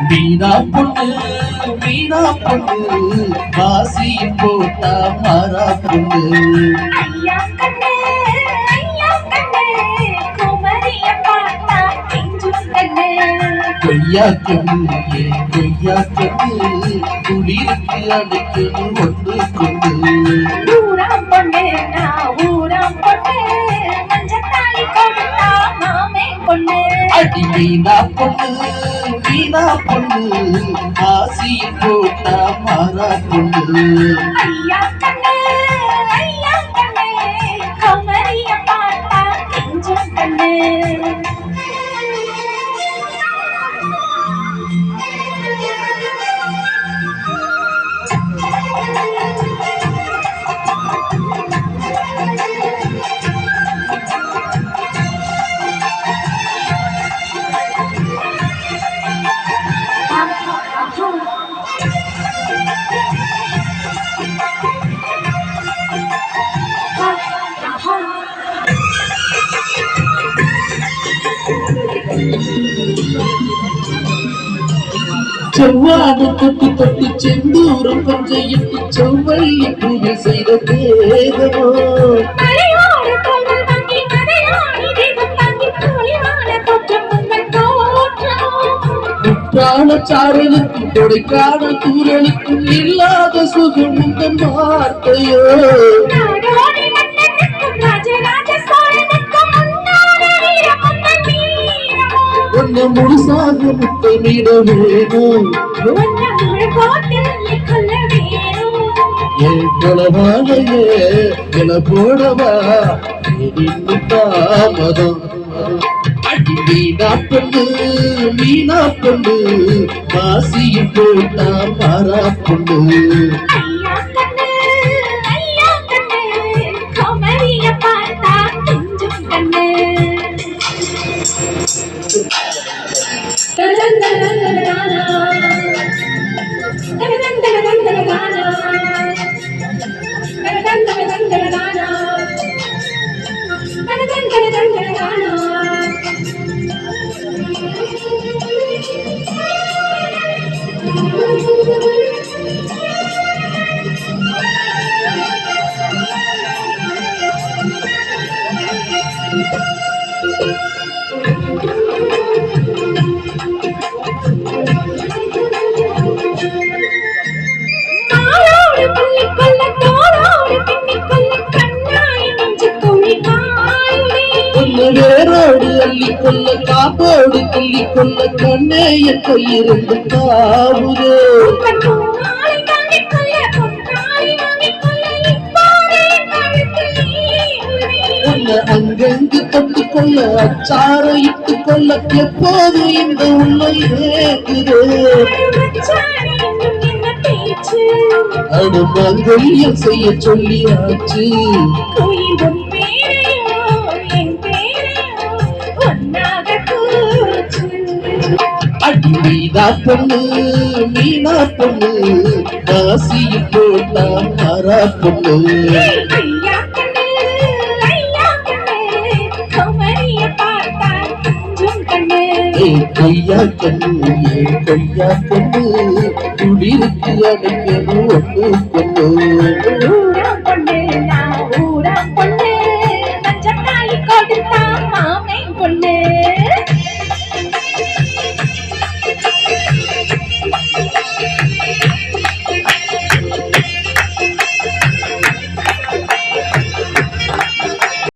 மீனா பொண்ணு மீனா பொண்ணு காசியும் போட்டா மாறா பொண்ணு ஐயா கண்ணு குமரிய பார்த்தா பிஞ்சும் கண்ணு கொய்யா கண்ணு கொய்யா கண்ணு குளிருக்கு அடைக்கணும் ஒன்று கொண்டு ஊராம் பொண்ணு நான் ஊராம் பொண்ணு மஞ்சத்தாலி கொடுத்தா மாமே பொண்ணு அடி மீனா பொண்ணு மீனா பொண்ணு காசியும் போட்டா மாறா பொண்ணு ஐயா கண்ணு குமரிய பார்த்தா பிஞ்சும் கண்ணு செவ்வாடு தொட்டு தொட்டு செந்தூரம் பஞ்சையிட்டு செவ்வள்ளி பூஜை செய்த தேகமோ குற்றால சாரலுக்கு கொடைக்கான தூரலுக்கும் இல்லாத சுகம் இந்த வார்த்தையோ உன்னை முழுசாக முத்தமிட வேணும் என் குலவானையே என போடவா இன்னும் தாமதம் அடி மீனா பொண்ணு மீனா பொண்ணு காசியும் போட்டா மாறா பொண்ணு வேரோடு அள்ளி கொள்ள காப்போடு கிள்ளி கொள்ள கண்ணே என் கையிருந்து காவுதே உன்னை அங்கங்கு தொட்டு கொள்ள அச்சார இட்டு கொள்ள எப்போது இந்த உண்மை ஏக்குதே அடு மங்கல்யம் செய்ய சொல்லியாச்சு அடி மீனா பொண்ணு மீனா பொண்ணு காசியும் போட்டா மாறா பொண்ணு கொய்யா கண்ணு கொய்யா கண்ணு குடிருக்கு அடைக்கணும் ஒன்று